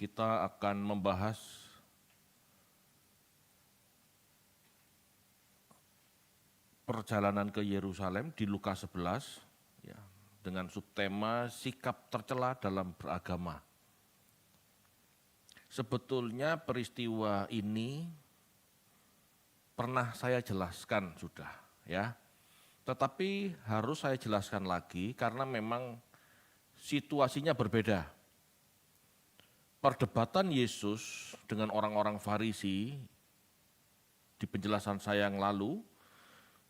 kita akan membahas perjalanan ke Yerusalem di Lukas 11 ya, dengan subtema sikap tercela dalam beragama. Sebetulnya peristiwa ini pernah saya jelaskan sudah ya. Tetapi harus saya jelaskan lagi karena memang situasinya berbeda. Perdebatan Yesus dengan orang-orang Farisi di penjelasan saya yang lalu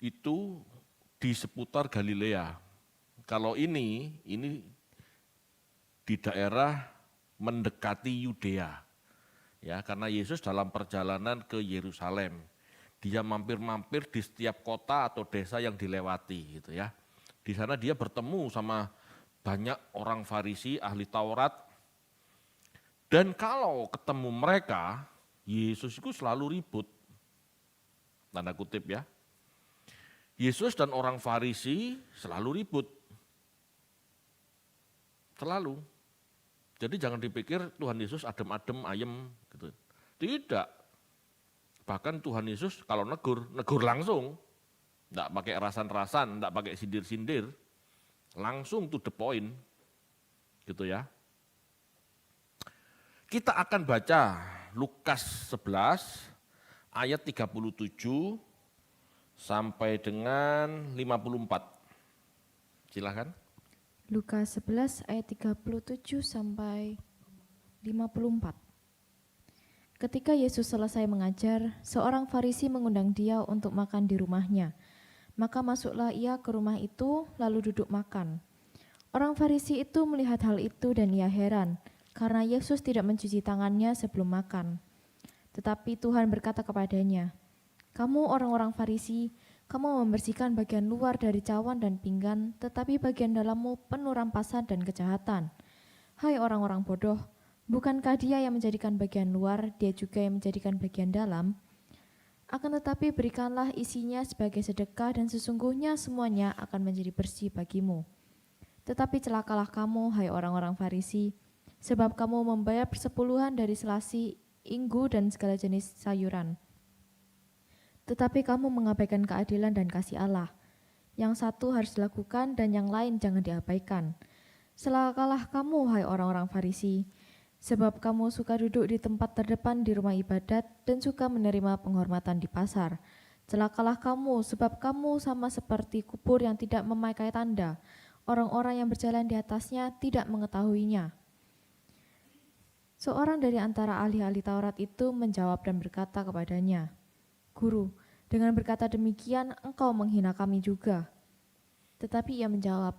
itu di seputar Galilea. Kalau ini di daerah mendekati Yudea. Ya, karena Yesus dalam perjalanan ke Yerusalem, dia mampir-mampir di setiap kota atau desa yang dilewati gitu ya. Di sana dia bertemu sama banyak orang Farisi, ahli Taurat. Dan kalau ketemu mereka, Yesus itu selalu ribut. Tanda kutip ya. Yesus dan orang Farisi selalu ribut. Selalu. Jadi jangan dipikir Tuhan Yesus adem-adem, ayem gitu. Tidak. Bahkan Tuhan Yesus kalau negur langsung. Enggak pakai rasan-rasan, enggak pakai sindir-sindir. Langsung to the point. Gitu ya. Kita akan baca Lukas 11 ayat 37 sampai dengan 54. Silakan. Lukas 11 ayat 37 sampai 54. Ketika Yesus selesai mengajar, seorang Farisi mengundang dia untuk makan di rumahnya. Maka masuklah ia ke rumah itu, lalu duduk makan. Orang Farisi itu melihat hal itu dan ia heran, karena Yesus tidak mencuci tangannya sebelum makan. Tetapi Tuhan berkata kepadanya, "Kamu orang-orang Farisi, kamu membersihkan bagian luar dari cawan dan pinggan, tetapi bagian dalammu penuh rampasan dan kejahatan. Hai orang-orang bodoh, bukankah dia yang menjadikan bagian luar, dia juga yang menjadikan bagian dalam? Akan tetapi berikanlah isinya sebagai sedekah dan sesungguhnya semuanya akan menjadi bersih bagimu. Tetapi celakalah kamu, hai orang-orang Farisi, sebab kamu membayar persepuluhan dari selasi, inggu, dan segala jenis sayuran. Tetapi kamu mengabaikan keadilan dan kasih Allah. Yang satu harus dilakukan dan yang lain jangan diabaikan. Celakalah kamu, hai orang-orang Farisi, sebab kamu suka duduk di tempat terdepan di rumah ibadat dan suka menerima penghormatan di pasar. Celakalah kamu, sebab kamu sama seperti kubur yang tidak memakai tanda. Orang-orang yang berjalan di atasnya tidak mengetahuinya." Seorang dari antara ahli-ahli Taurat itu menjawab dan berkata kepadanya, "Guru, dengan berkata demikian engkau menghina kami juga." Tetapi ia menjawab,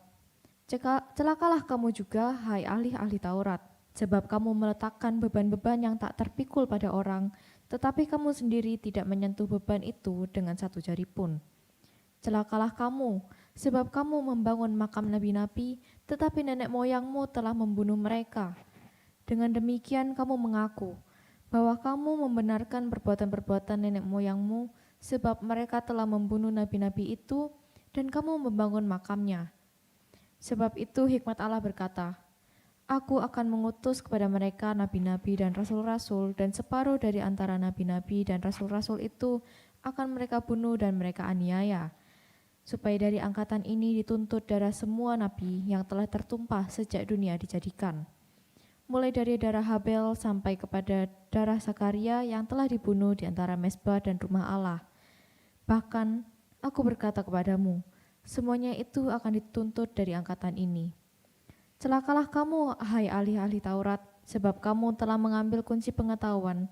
"Celakalah kamu juga, hai ahli-ahli Taurat, sebab kamu meletakkan beban-beban yang tak terpikul pada orang, tetapi kamu sendiri tidak menyentuh beban itu dengan satu jari pun. Celakalah kamu, sebab kamu membangun makam nabi-nabi, tetapi nenek moyangmu telah membunuh mereka. Dengan demikian kamu mengaku bahwa kamu membenarkan perbuatan-perbuatan nenek moyangmu, sebab mereka telah membunuh nabi-nabi itu dan kamu membangun makamnya. Sebab itu hikmat Allah berkata, Aku akan mengutus kepada mereka nabi-nabi dan rasul-rasul, dan separuh dari antara nabi-nabi dan rasul-rasul itu akan mereka bunuh dan mereka aniaya, supaya dari angkatan ini dituntut darah semua nabi yang telah tertumpah sejak dunia dijadikan. Mulai dari darah Habel sampai kepada darah Zakaria yang telah dibunuh di antara mezbah dan rumah Allah. Bahkan aku berkata kepadamu, semuanya itu akan dituntut dari angkatan ini. Celakalah kamu, hai ahli-ahli Taurat, sebab kamu telah mengambil kunci pengetahuan.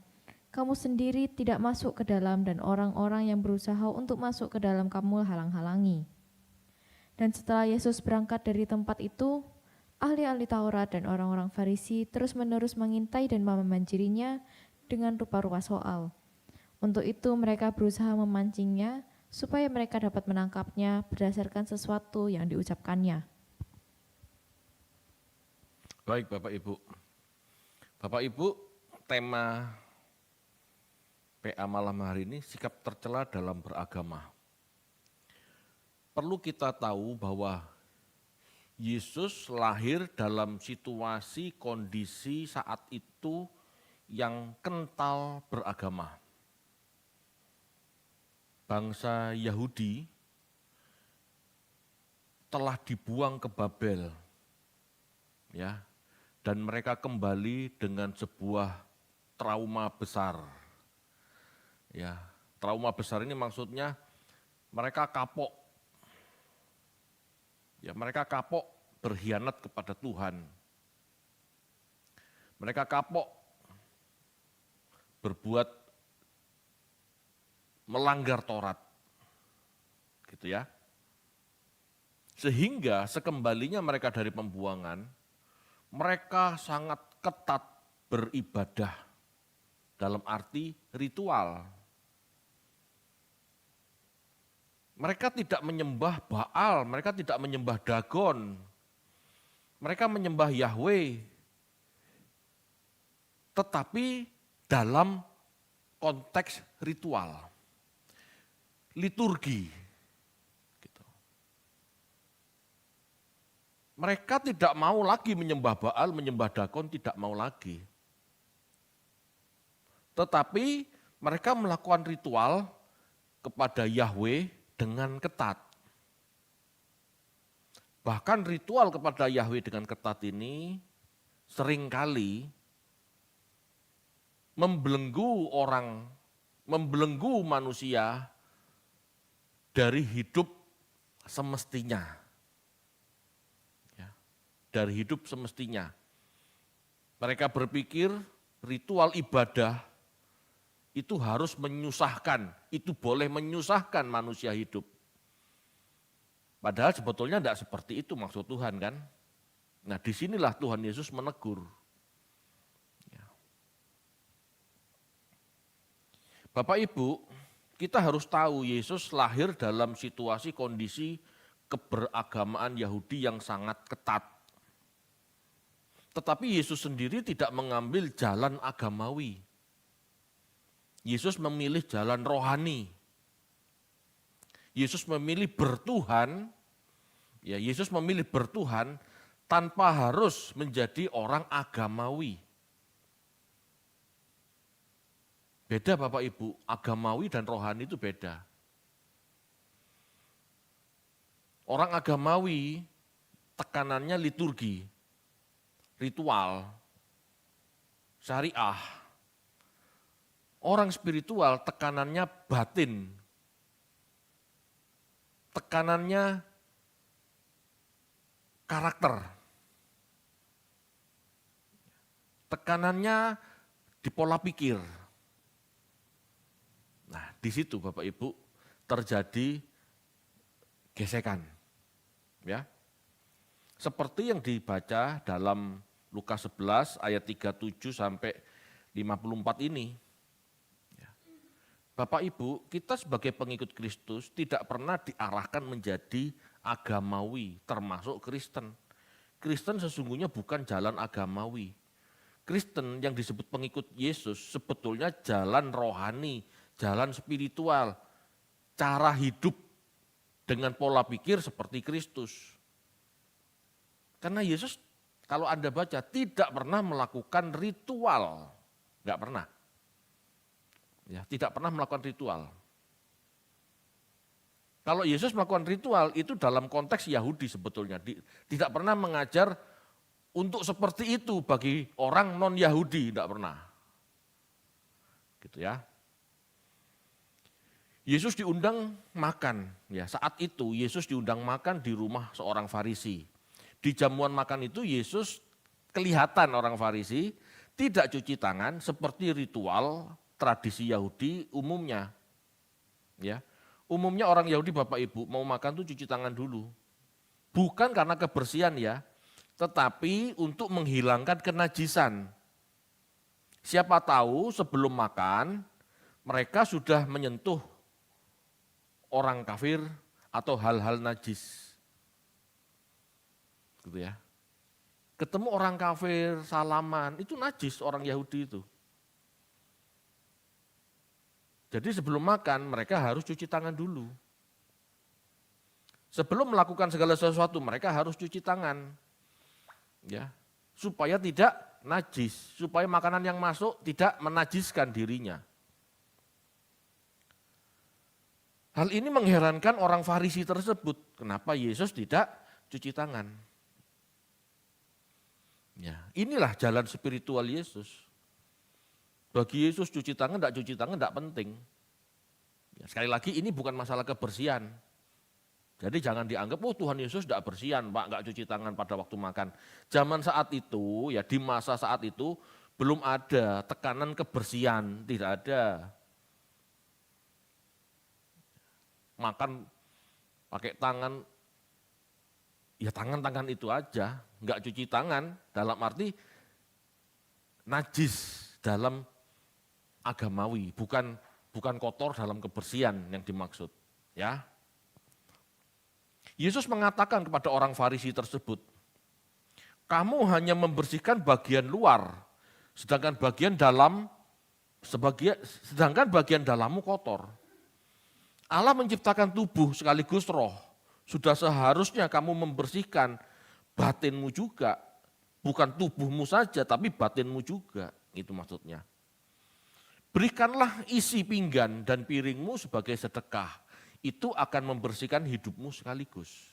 Kamu sendiri tidak masuk ke dalam dan orang-orang yang berusaha untuk masuk ke dalam kamu halang-halangi." Dan setelah Yesus berangkat dari tempat itu, ahli-ahli Taurat dan orang-orang Farisi terus-menerus mengintai dan memanjirinya dengan rupa-rupa soal. Untuk itu mereka berusaha memancingnya supaya mereka dapat menangkapnya berdasarkan sesuatu yang diucapkannya. Baik Bapak Ibu. Bapak Ibu, tema PA malam hari ini sikap tercela dalam beragama. Perlu kita tahu bahwa Yesus lahir dalam situasi kondisi saat itu yang kental beragama. Bangsa Yahudi telah dibuang ke Babel, ya, dan mereka kembali dengan sebuah trauma besar. Ya, trauma besar ini maksudnya mereka kapok. Ya, mereka kapok berkhianat kepada Tuhan. Mereka kapok berbuat melanggar Taurat. Gitu ya. Sehingga sekembalinya mereka dari pembuangan, mereka sangat ketat beribadah dalam arti ritual. Mereka tidak menyembah Baal, mereka tidak menyembah Dagon, mereka menyembah Yahweh. Tetapi dalam konteks ritual, liturgi. Gitu. Mereka tidak mau lagi menyembah Baal, menyembah Dagon, tidak mau lagi. Tetapi mereka melakukan ritual kepada Yahweh dengan ketat. Bahkan ritual kepada Yahweh dengan ketat ini seringkali membelenggu orang, membelenggu manusia dari hidup semestinya. Ya, dari hidup semestinya. Mereka berpikir ritual ibadah itu harus menyusahkan, itu boleh menyusahkan manusia hidup. Padahal sebetulnya tidak seperti itu maksud Tuhan kan. Nah disinilah Tuhan Yesus menegur. Ya. Bapak Ibu, kita harus tahu Yesus lahir dalam situasi kondisi keberagamaan Yahudi yang sangat ketat. Tetapi Yesus sendiri tidak mengambil jalan agamawi. Yesus memilih jalan rohani. Yesus memilih bertuhan, ya Yesus memilih bertuhan tanpa harus menjadi orang agamawi. Beda Bapak Ibu, agamawi dan rohani itu beda. Orang agamawi tekanannya liturgi, ritual, syariah. Orang spiritual tekanannya batin, tekanannya karakter, tekanannya di pola pikir. Nah, di situ Bapak Ibu terjadi gesekan. Ya. Seperti yang dibaca dalam Lukas 11 ayat 37 sampai 54 ini. Bapak Ibu, kita sebagai pengikut Kristus tidak pernah diarahkan menjadi agamawi, termasuk Kristen. Kristen sesungguhnya bukan jalan agamawi. Kristen yang disebut pengikut Yesus sebetulnya jalan rohani, jalan spiritual, cara hidup dengan pola pikir seperti Kristus. Karena Yesus kalau Anda baca tidak pernah melakukan ritual, enggak pernah. Ya, tidak pernah melakukan ritual. Kalau Yesus melakukan ritual itu dalam konteks Yahudi sebetulnya. Tidak pernah mengajar untuk seperti itu bagi orang non-Yahudi, tidak pernah. Gitu ya. Yesus diundang makan. Ya, saat itu Yesus diundang makan di rumah seorang Farisi. Di jamuan makan itu Yesus kelihatan orang Farisi tidak cuci tangan seperti ritual tradisi Yahudi umumnya. Ya. Umumnya orang Yahudi Bapak Ibu mau makan tuh cuci tangan dulu. Bukan karena kebersihan ya, tetapi untuk menghilangkan kenajisan. Siapa tahu sebelum makan mereka sudah menyentuh orang kafir atau hal-hal najis. Gitu ya. Ketemu orang kafir, salaman, itu najis orang Yahudi itu. Jadi sebelum makan mereka harus cuci tangan dulu. Sebelum melakukan segala sesuatu mereka harus cuci tangan. Ya, supaya tidak najis, supaya makanan yang masuk tidak menajiskan dirinya. Hal ini mengherankan orang Farisi tersebut. Kenapa Yesus tidak cuci tangan? Ya, inilah jalan spiritual Yesus. Bagi Yesus cuci tangan, tidak penting. Ya, sekali lagi ini bukan masalah kebersihan. Jadi jangan dianggap, oh Tuhan Yesus tidak bersihan Pak, enggak cuci tangan pada waktu makan. Zaman saat itu, ya di masa saat itu belum ada tekanan kebersihan, tidak ada. Makan pakai tangan, ya tangan-tangan itu aja, enggak cuci tangan, dalam arti najis dalam agamawi, bukan kotor dalam kebersihan yang dimaksud. Ya. Yesus mengatakan kepada orang Farisi tersebut, kamu hanya membersihkan bagian luar, sedangkan bagian dalammu kotor. Allah menciptakan tubuh sekaligus roh, sudah seharusnya kamu membersihkan batinmu juga, bukan tubuhmu saja tapi batinmu juga, itu maksudnya. Berikanlah isi pinggan dan piringmu sebagai sedekah. Itu akan membersihkan hidupmu sekaligus.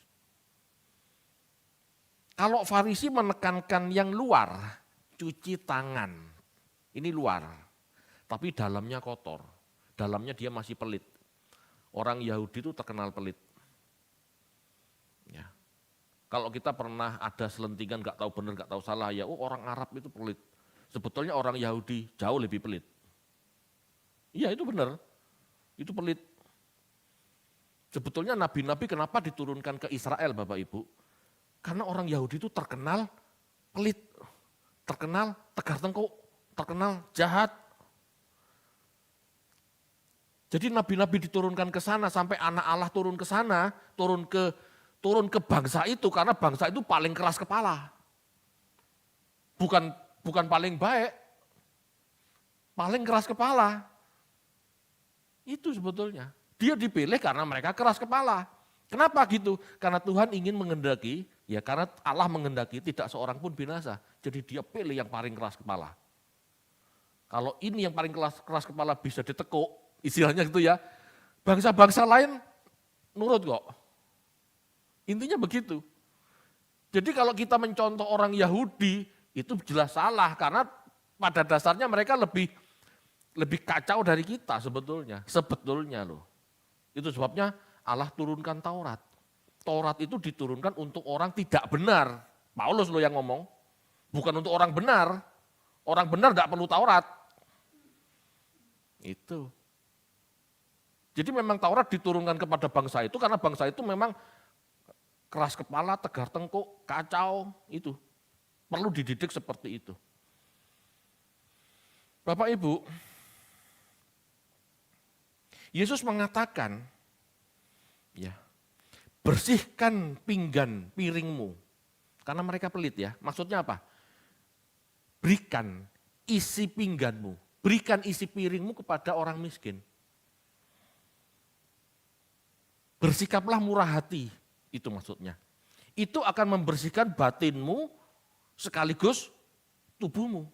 Kalau Farisi menekankan yang luar, cuci tangan. Ini luar, tapi dalamnya kotor. Dalamnya dia masih pelit. Orang Yahudi itu terkenal pelit. Ya. Kalau kita pernah ada selentingan gak tahu benar, gak tahu salah, ya orang Arab itu pelit. Sebetulnya orang Yahudi jauh lebih pelit. Iya itu benar, itu pelit. Sebetulnya nabi-nabi kenapa diturunkan ke Israel Bapak Ibu? Karena orang Yahudi itu terkenal pelit, terkenal tegar tengkuk, terkenal jahat. Jadi nabi-nabi diturunkan ke sana sampai anak Allah turun ke sana, turun ke bangsa itu karena bangsa itu paling keras kepala. Bukan paling baik, paling keras kepala. Itu sebetulnya. Dia dipilih karena mereka keras kepala. Kenapa gitu? Karena Tuhan ingin menghendaki, ya karena Allah menghendaki tidak seorang pun binasa. Jadi dia pilih yang paling keras kepala. Kalau ini yang paling keras kepala bisa ditekuk, istilahnya gitu ya, bangsa-bangsa lain nurut kok. Intinya begitu. Jadi kalau kita mencontoh orang Yahudi, itu jelas salah karena pada dasarnya mereka lebih kacau dari kita sebetulnya loh. Itu sebabnya Allah turunkan Taurat. Taurat itu diturunkan untuk orang tidak benar. Paulus loh yang ngomong. Bukan untuk orang benar. Orang benar tidak perlu Taurat. Itu. Jadi memang Taurat diturunkan kepada bangsa itu karena bangsa itu memang keras kepala, tegar tengkuk, kacau. Itu. Perlu dididik seperti itu. Bapak Ibu, Yesus mengatakan, ya, bersihkan pinggan piringmu. Karena mereka pelit ya. Maksudnya apa? Berikan isi pingganmu, berikan isi piringmu kepada orang miskin. Bersikaplah murah hati, itu maksudnya. Itu akan membersihkan batinmu sekaligus tubuhmu.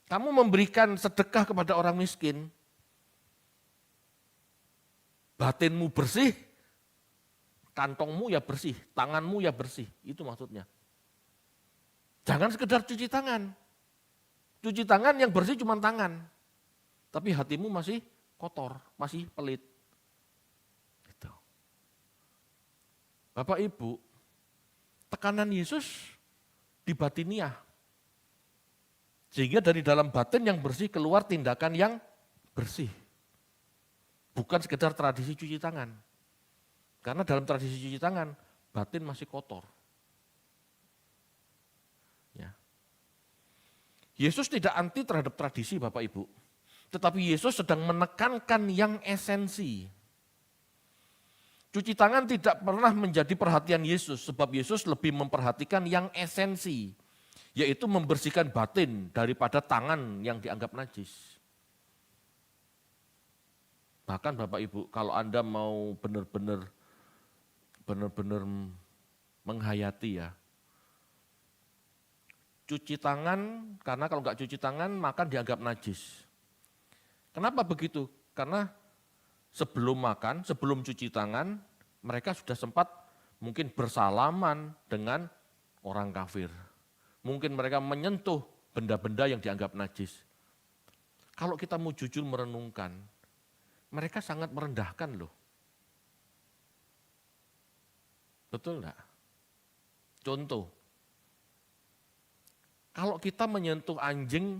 Kamu memberikan sedekah kepada orang miskin, batinmu bersih, kantongmu ya bersih, tanganmu ya bersih, itu maksudnya. Jangan sekedar cuci tangan. Cuci tangan yang bersih cuma tangan, tapi hatimu masih kotor, masih pelit. Gitu. Bapak Ibu, tekanan Yesus di batiniah. Sehingga dari dalam batin yang bersih keluar tindakan yang bersih. Bukan sekedar tradisi cuci tangan. Karena dalam tradisi cuci tangan, batin masih kotor. Ya. Yesus tidak anti terhadap tradisi Bapak Ibu. Tetapi Yesus sedang menekankan yang esensi. Cuci tangan tidak pernah menjadi perhatian Yesus, sebab Yesus lebih memperhatikan yang esensi. Yaitu membersihkan batin daripada tangan yang dianggap najis. Bahkan Bapak Ibu, kalau Anda mau benar-benar benar-benar menghayati ya. Cuci tangan, karena kalau nggak cuci tangan makan dianggap najis. Kenapa begitu? Karena sebelum makan, sebelum cuci tangan, mereka sudah sempat mungkin bersalaman dengan orang kafir. Mungkin mereka menyentuh benda-benda yang dianggap najis. Kalau kita mau jujur merenungkan, mereka sangat merendahkan loh. Betul enggak? Contoh, kalau kita menyentuh anjing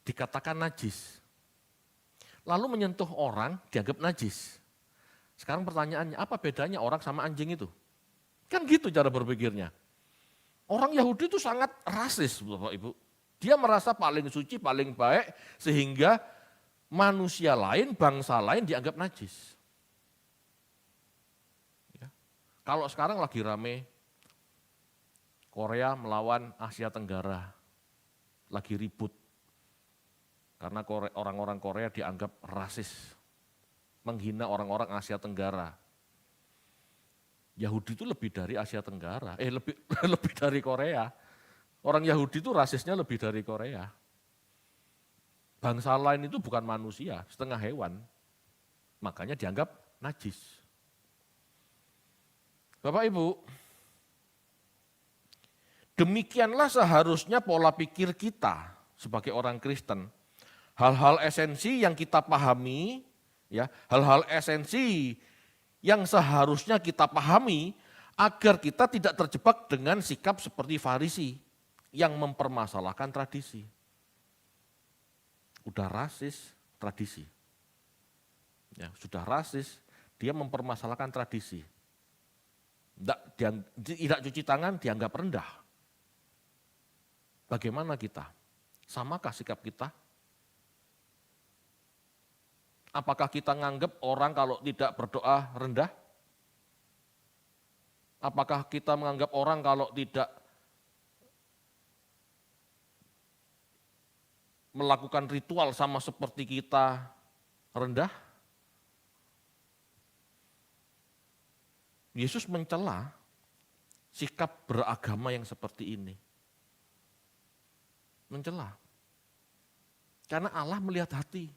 dikatakan najis, lalu menyentuh orang dianggap najis. Sekarang pertanyaannya, apa bedanya orang sama anjing itu? Kan gitu cara berpikirnya. Orang Yahudi itu sangat rasis, Bapak Ibu. Dia merasa paling suci, paling baik, sehingga manusia lain, bangsa lain dianggap najis. Ya. Kalau sekarang lagi rame, Korea melawan Asia Tenggara. Lagi ribut. Karena orang-orang Korea dianggap rasis. Menghina orang-orang Asia Tenggara. Yahudi itu lebih dari Asia Tenggara, lebih dari Korea. Orang Yahudi itu rasisnya lebih dari Korea. Bangsa lain itu bukan manusia, setengah hewan. Makanya dianggap najis. Bapak Ibu, demikianlah seharusnya pola pikir kita sebagai orang Kristen. Hal-hal esensi yang kita pahami, ya, hal-hal esensi yang seharusnya kita pahami agar kita tidak terjebak dengan sikap seperti Farisi yang mempermasalahkan tradisi. Udah rasis, tradisi. Ya, sudah rasis, dia mempermasalahkan tradisi. Tidak cuci tangan dianggap rendah. Bagaimana kita? Samakah sikap kita? Apakah kita nganggap orang kalau tidak berdoa rendah? Apakah kita menganggap orang kalau tidak melakukan ritual sama seperti kita rendah? Yesus mencela sikap beragama yang seperti ini. Mencela. Karena Allah melihat hati.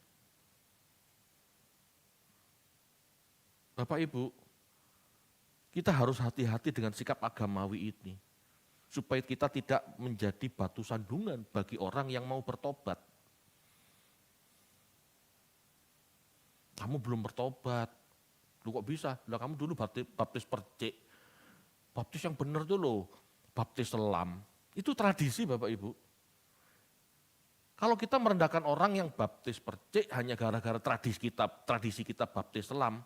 Bapak Ibu, kita harus hati-hati dengan sikap agamawi ini. Supaya kita tidak menjadi batu sandungan bagi orang yang mau bertobat. Kamu belum bertobat. Lu kok bisa? Lah kamu dulu baptis percik. Baptis yang benar tuh loh, baptis selam. Itu tradisi Bapak Ibu. Kalau kita merendahkan orang yang baptis percik hanya gara-gara tradisi kita baptis selam,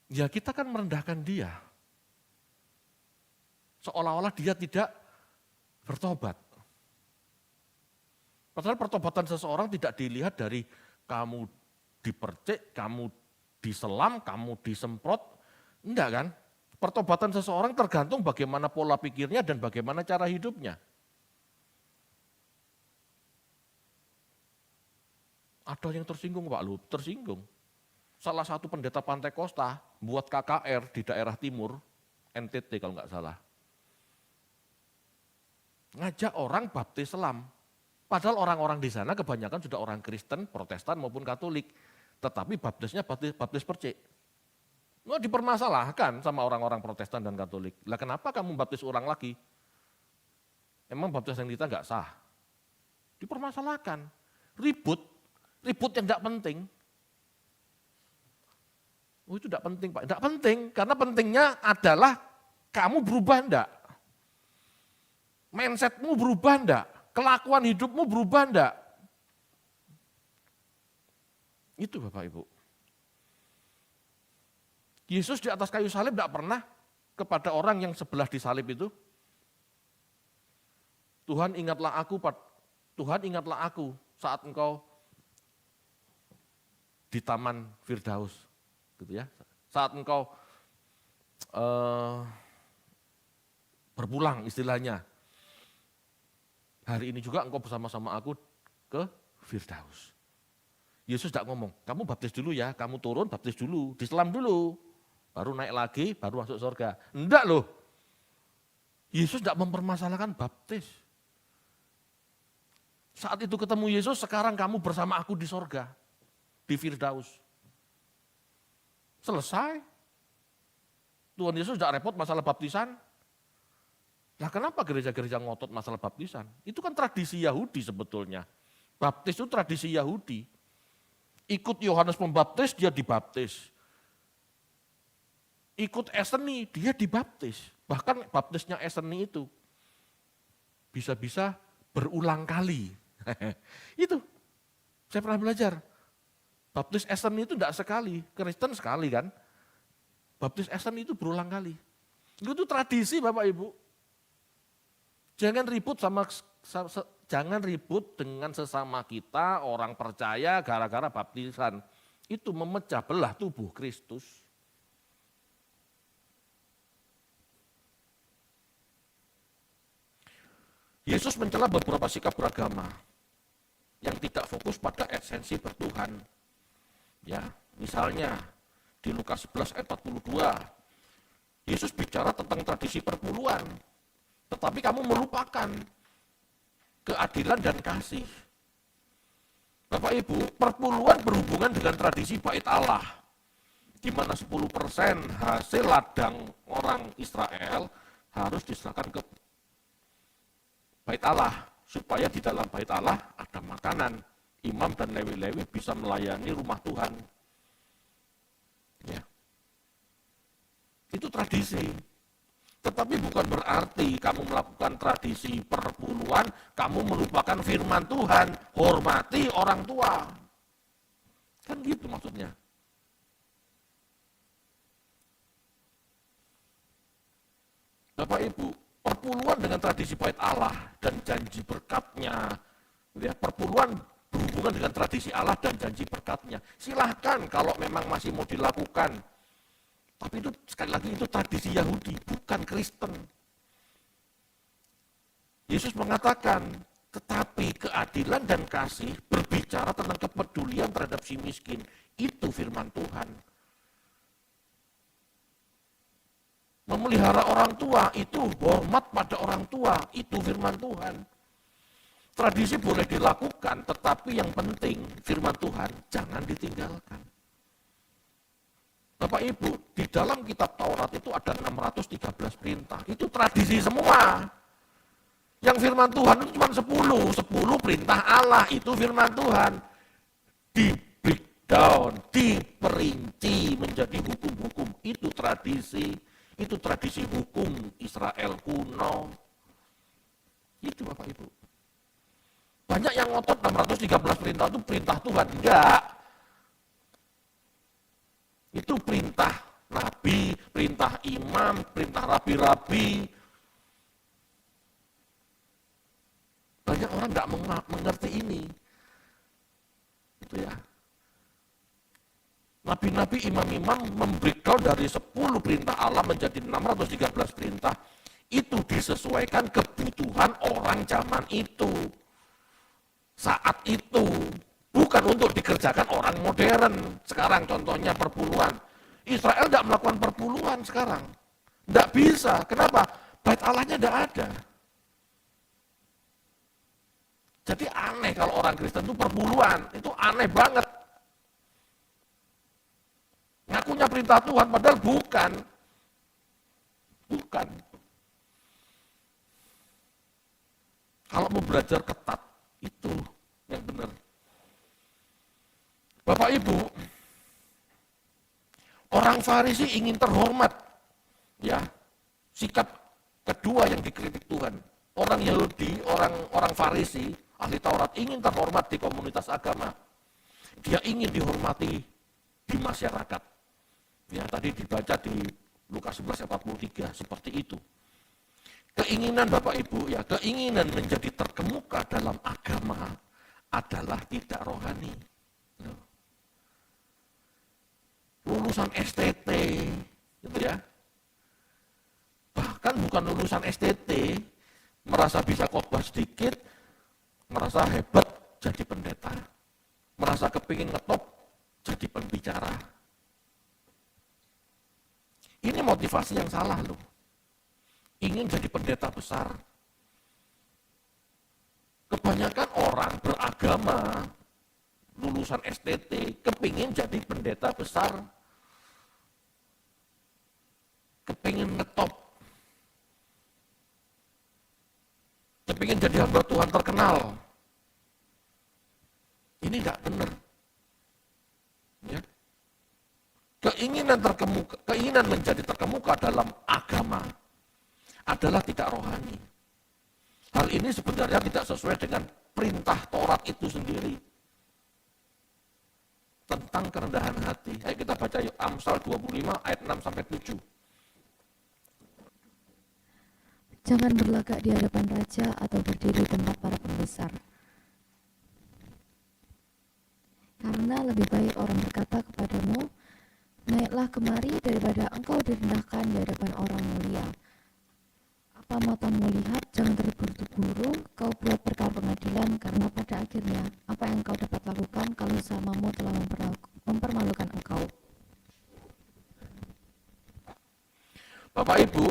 ya kita kan merendahkan dia. Seolah-olah dia tidak bertobat. Padahal pertobatan seseorang tidak dilihat dari kamu dipercik, kamu diselam, kamu disemprot. Enggak kan? Pertobatan seseorang tergantung bagaimana pola pikirnya dan bagaimana cara hidupnya. Ada yang tersinggung Pak Lu, tersinggung. Salah satu pendeta Pantai Kosta buat KKR di daerah timur, NTT kalau nggak salah. Ngajak orang baptis selam. Padahal orang-orang di sana kebanyakan sudah orang Kristen, Protestan maupun Katolik. Tetapi baptisnya baptis percik. Nggak dipermasalahkan sama orang-orang Protestan dan Katolik. Lah kenapa kamu baptis orang lagi? Emang baptisan kita nggak sah? Dipermasalahkan. Ribut yang tidak penting. Oh itu tidak penting Pak, tidak penting. Karena pentingnya adalah kamu berubah enggak? Mindsetmu berubah enggak? Kelakuan hidupmu berubah enggak? Itu Bapak Ibu. Yesus di atas kayu salib tidak pernah kepada orang yang sebelah di salib itu. Tuhan ingatlah aku saat engkau di Taman Firdaus, gitu ya. Saat engkau berpulang istilahnya. Hari ini juga engkau bersama-sama aku ke Firdaus. Yesus tidak ngomong, kamu baptis dulu ya, kamu turun baptis dulu, diselam dulu. baru naik lagi, baru masuk surga. Enggak loh. Yesus tidak mempermasalahkan baptis. Saat itu ketemu Yesus, sekarang kamu bersama aku di surga, di Firdaus. Selesai. Tuhan Yesus tidak repot masalah baptisan. Nah kenapa gereja-gereja ngotot masalah baptisan? Itu kan tradisi Yahudi sebetulnya. Baptis itu tradisi Yahudi. Ikut Yohanes Pembaptis, dia dibaptis. Ikut Eseni, dia dibaptis. Bahkan baptisnya Eseni itu bisa-bisa berulang kali. Itu, saya pernah belajar. Baptis Eseni itu tidak sekali, Kristen sekali kan. Baptis Eseni itu berulang kali. Itu tradisi Bapak Ibu. Jangan ribut dengan sesama kita, orang percaya gara-gara baptisan. Itu memecah belah tubuh Kristus. Yesus mencela beberapa sikap beragama yang tidak fokus pada esensi bertuhan. Ya, misalnya di Lukas 11 ayat 42, Yesus bicara tentang tradisi perpuluhan, tetapi kamu melupakan keadilan dan kasih. Bapak Ibu, perpuluhan berhubungan dengan tradisi bait Allah, di mana 10% hasil ladang orang Israel harus diserahkan ke bait Allah, supaya di dalam bait Allah ada makanan. Imam dan Lewi-Lewi bisa melayani rumah Tuhan. Ya. Itu tradisi. Tetapi bukan berarti kamu melakukan tradisi perpuluhan, kamu melupakan firman Tuhan, hormati orang tua. Kan gitu maksudnya. Bapak Ibu, perpuluhan dengan tradisi bait Allah dan janji berkatnya, ya, perpuluhan berhubungan dengan tradisi Allah dan janji berkatnya. Silahkan kalau memang masih mau dilakukan. Tapi itu sekali lagi itu tradisi Yahudi, bukan Kristen. Yesus mengatakan, tetapi keadilan dan kasih berbicara tentang kepedulian terhadap si miskin. Itu firman Tuhan. Memelihara orang tua, itu hormat pada orang tua, itu firman Tuhan. Tradisi boleh dilakukan, tetapi yang penting firman Tuhan jangan ditinggalkan. Bapak Ibu, di dalam kitab Taurat itu ada 613 perintah, itu tradisi semua. Yang firman Tuhan itu cuma 10 perintah Allah, itu firman Tuhan. Di breakdown, diperinci menjadi hukum-hukum, itu tradisi hukum Israel kuno. Itu Bapak Ibu. Banyak yang ngotot 613 perintah itu perintah Tuhan. Enggak. Itu perintah nabi, perintah imam, perintah rabi-rabi. Banyak orang enggak mengerti ini. Itu ya. Nabi-nabi, imam-imam membreakdown dari 10 perintah Allah menjadi 613 perintah. Itu disesuaikan kebutuhan orang zaman itu. Saat itu, bukan untuk dikerjakan orang modern. Sekarang contohnya perpuluhan. Israel tidak melakukan perpuluhan sekarang. Tidak bisa. Kenapa? Bait Allahnya tidak ada. Jadi aneh kalau orang Kristen itu perpuluhan. Itu aneh banget. Ngakunya perintah Tuhan, padahal bukan. Bukan. Kalau mau belajar ketat, itu yang benar. Bapak Ibu, orang Farisi ingin terhormat. Ya, sikap kedua yang dikritik Tuhan. Orang Yahudi, orang Farisi, ahli Taurat ingin terhormat di komunitas agama. Dia ingin dihormati di masyarakat. Ya, tadi dibaca di Lukas 11 ayat 43 seperti itu. Keinginan Bapak Ibu, ya keinginan menjadi terkemuka dalam agama adalah tidak rohani. Lulusan STT, gitu ya. Bahkan bukan lulusan STT, merasa bisa khotbah sedikit, merasa hebat jadi pendeta, merasa kepingin ngetop jadi pembicara. Ini motivasi yang salah loh. Ingin jadi pendeta besar. Kebanyakan orang beragama, lulusan STT, kepingin jadi pendeta besar. Kepingin ngetop. Kepingin jadi hamba Tuhan terkenal. Ini enggak benar. Ya. Keinginan menjadi terkemuka dalam agama adalah tidak rohani. Hal ini sebenarnya tidak sesuai dengan perintah Taurat itu sendiri tentang kerendahan hati. Ayo kita baca yuk Amsal 25 ayat 6 sampai 7. Jangan berlagak di hadapan raja atau berdiri di tempat para pembesar. Karena lebih baik orang berkata kepadamu, naiklah kemari daripada engkau direndahkan di hadapan orang mulia. Apa matamu lihat, jangan terburu-buru kau buat perkara pengadilan, karena pada akhirnya apa yang kau dapat lakukan kalau samamu telah mempermalukan engkau. Bapak Ibu,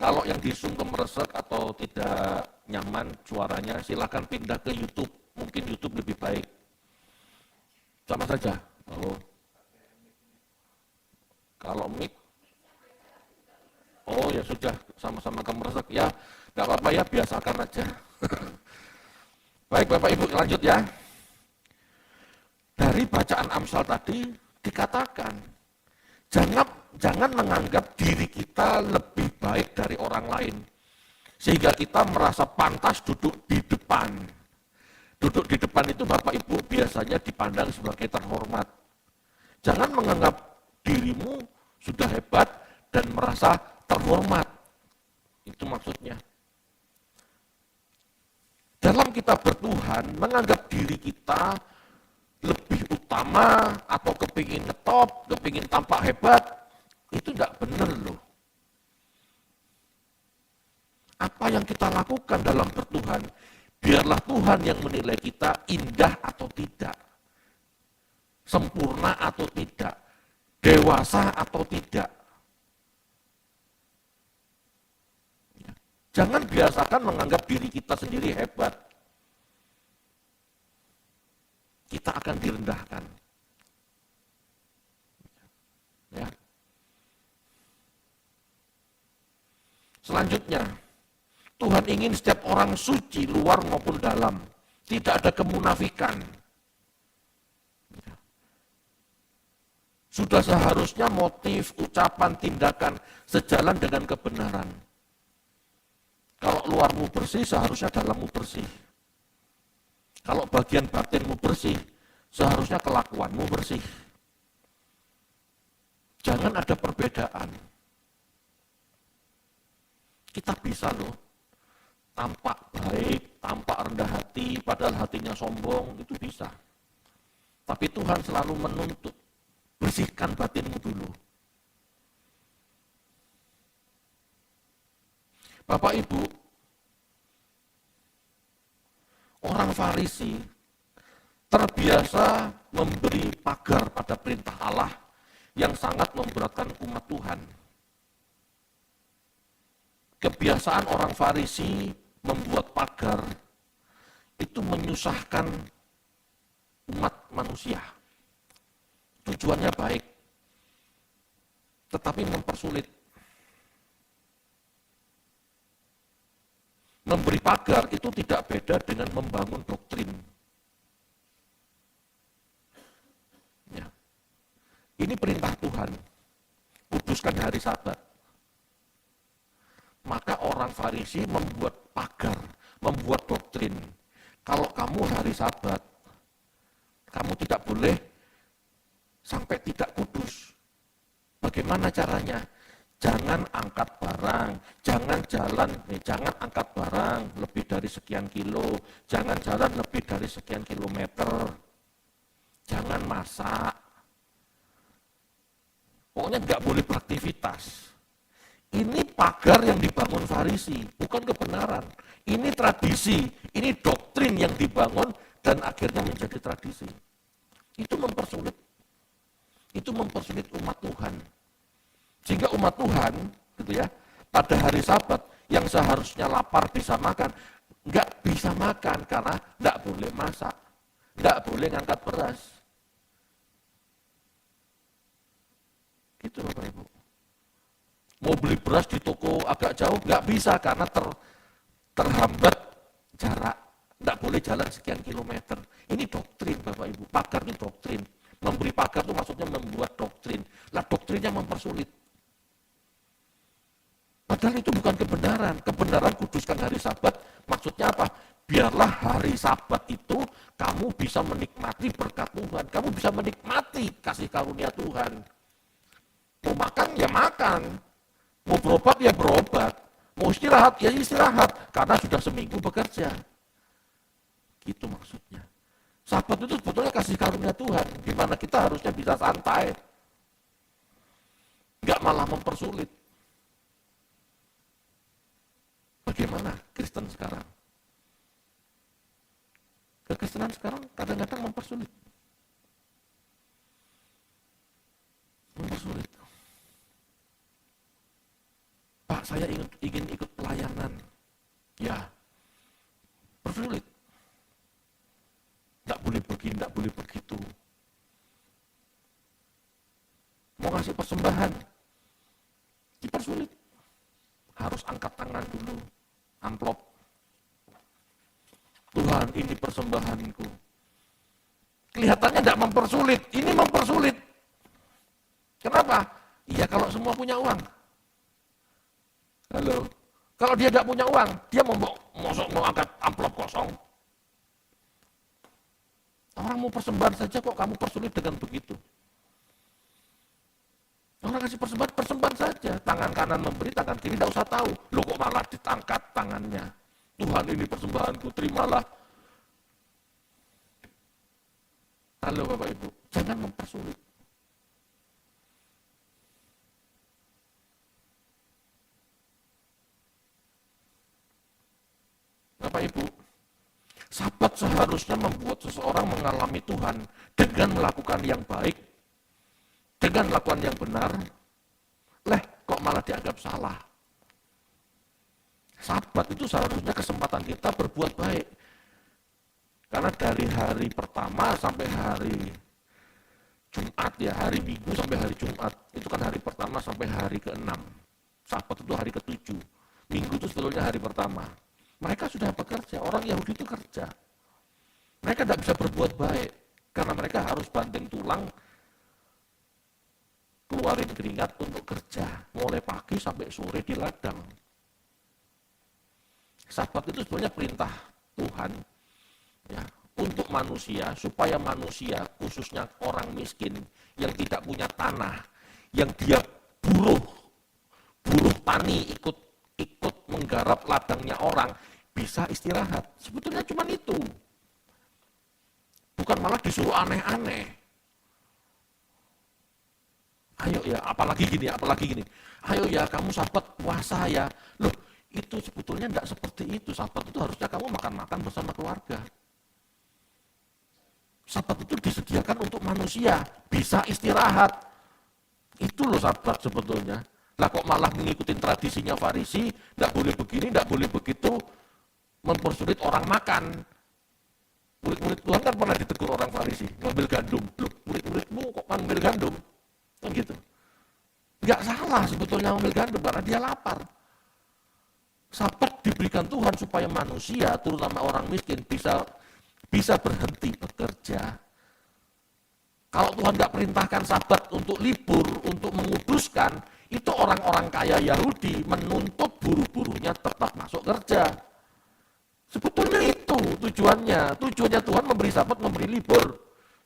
kalau yang disungkem meresek atau tidak nyaman suaranya, silakan pindah ke YouTube. Mungkin YouTube lebih baik. Sama saja. Kalau mic, oh ya sudah, sama-sama kemeresek. Ya, nggak apa-apa ya, biasakan aja. Baik Bapak Ibu, lanjut ya. Dari bacaan Amsal tadi dikatakan, jangan menganggap diri kita lebih baik dari orang lain, sehingga kita merasa pantas duduk di depan. Duduk di depan itu Bapak Ibu biasanya dipandang sebagai terhormat. Jangan menganggap dirimu sudah hebat dan merasa terhormat. Itu maksudnya. Dalam kita bertuhan, menganggap diri kita lebih utama atau kepingin ngetop, kepingin tampak hebat, itu tidak benar loh. Apa yang kita lakukan dalam bertuhan, biarlah Tuhan yang menilai kita indah atau tidak, sempurna atau tidak, dewasa atau tidak. Jangan biasakan menganggap diri kita sendiri hebat. Kita akan direndahkan. Ya. Selanjutnya, Tuhan ingin setiap orang suci, luar maupun dalam. Tidak ada kemunafikan. Sudah seharusnya motif, ucapan, tindakan sejalan dengan kebenaran. Kalau luarmu bersih, seharusnya dalammu bersih. Kalau bagian batinmu bersih, seharusnya kelakuanmu bersih. Jangan ada perbedaan. Kita bisa loh, tampak baik, tampak rendah hati, padahal hatinya sombong, itu bisa. Tapi Tuhan selalu menuntut, bersihkan batinmu dulu. Bapak Ibu, orang Farisi terbiasa memberi pagar pada perintah Allah yang sangat memberatkan umat Tuhan. Kebiasaan orang Farisi membuat pagar itu menyusahkan umat manusia. Tujuannya baik, tetapi mempersulit. Memberi pagar itu tidak beda dengan membangun doktrin. Ya. Ini perintah Tuhan, kuduskan hari Sabat. Maka orang Farisi membuat pagar, membuat doktrin. Kalau kamu hari Sabat, kamu tidak boleh sampai tidak kudus. Bagaimana caranya? Jangan angkat barang, jangan jangan angkat barang lebih dari sekian kilo, jangan jalan lebih dari sekian kilometer, jangan masak. Pokoknya nggak boleh beraktivitas. Ini pagar yang dibangun Farisi, bukan kebenaran. Ini tradisi, ini doktrin yang dibangun dan akhirnya menjadi tradisi. Itu mempersulit umat Tuhan. Sehingga umat Tuhan, gitu ya, pada hari Sabat yang seharusnya lapar bisa makan, nggak bisa makan karena nggak boleh masak, nggak boleh ngangkat beras. Gitu Bapak Ibu. Mau beli beras di toko agak jauh nggak bisa karena terhambat jarak, nggak boleh jalan sekian kilometer. Ini doktrin Bapak Ibu, pakar ini doktrin. Memberi pakar itu maksudnya membuat doktrin. Lah doktrinnya mempersulit. Padahal itu bukan kebenaran. Kebenaran kuduskan hari Sabat. Maksudnya apa? Biarlah hari Sabat itu kamu bisa menikmati berkat Tuhan. Kamu bisa menikmati kasih karunia Tuhan. Mau makan ya makan. Mau berobat ya berobat. Mau istirahat ya istirahat. Karena sudah seminggu bekerja. Gitu maksudnya. Sabat itu sebetulnya kasih karunia Tuhan. Di mana kita harusnya bisa santai. Nggak malah mempersulit. Bagaimana Kristen sekarang? Kekristenan sekarang kadang-kadang mempersulit. Mempersulit. Pak, saya ingin ikut pelayanan. Ya, persulit. Nggak boleh begini, nggak boleh begitu. Mau ngasih persembahan, dipersulit. Harus angkat tangan dulu, amplop. Tuhan, ini persembahanku. Kelihatannya tidak mempersulit, ini mempersulit. Kenapa? Iya kalau semua punya uang. Halo, kalau dia tidak punya uang, dia mau angkat amplop kosong. Orang mau persembahan saja kok kamu persulit dengan begitu. Orang kasih persembahan saja. Tangan kanan memberi, tangan kiri tidak usah tahu. Loh kok malah ditangkat tangannya. Tuhan ini persembahanku, terimalah. Halo Bapak Ibu, jangan mempersulit. Bapak Ibu, Sabat seharusnya membuat seseorang mengalami Tuhan dengan melakukan yang baik, dengan melakukan yang benar. Kok malah dianggap salah? Sabat itu seharusnya kesempatan kita berbuat baik. Karena dari hari pertama sampai hari Jumat ya, hari Minggu sampai hari Jumat, itu kan hari pertama sampai hari ke-6. Sabat itu hari ke-7. Minggu itu sebetulnya hari pertama. Mereka sudah bekerja, orang Yahudi itu kerja. Mereka tidak bisa berbuat baik, karena mereka harus banting tulang, keluarin keringat untuk kerja, mulai pagi sampai sore di ladang. Sabat itu sebenarnya perintah Tuhan ya, untuk manusia, supaya manusia, khususnya orang miskin yang tidak punya tanah, yang dia buruh tani, ikut menggarap ladangnya orang, bisa istirahat. Sebetulnya cuma itu. Bukan malah disuruh aneh-aneh. Ayo ya, apalagi gini. Ayo ya, kamu Sabat puasa ya. Loh, itu sebetulnya tidak seperti itu. Sabat itu harusnya kamu makan-makan bersama keluarga. Sabat itu disediakan untuk manusia, bisa istirahat. Itu loh Sabat sebetulnya. Lah kok malah mengikuti tradisinya Farisi, tidak boleh begini, tidak boleh begitu, mempersulit orang makan. Murid-murid Tuhan kan pernah ditegur orang Farisi, ngambil gandum. Loh, murid-muridmu kok ngambil gandum? Kan gitu. Nggak salah sebetulnya ngambil gandum karena dia lapar. Sabat diberikan Tuhan supaya manusia, terutama orang miskin, bisa berhenti bekerja. Kalau Tuhan nggak perintahkan Sabat untuk libur, untuk menguduskan, itu orang-orang kaya Yahudi menuntut buruh-buruhnya tetap masuk kerja. Sebetulnya itu tujuannya. Tujuannya Tuhan memberi Sabat, memberi libur,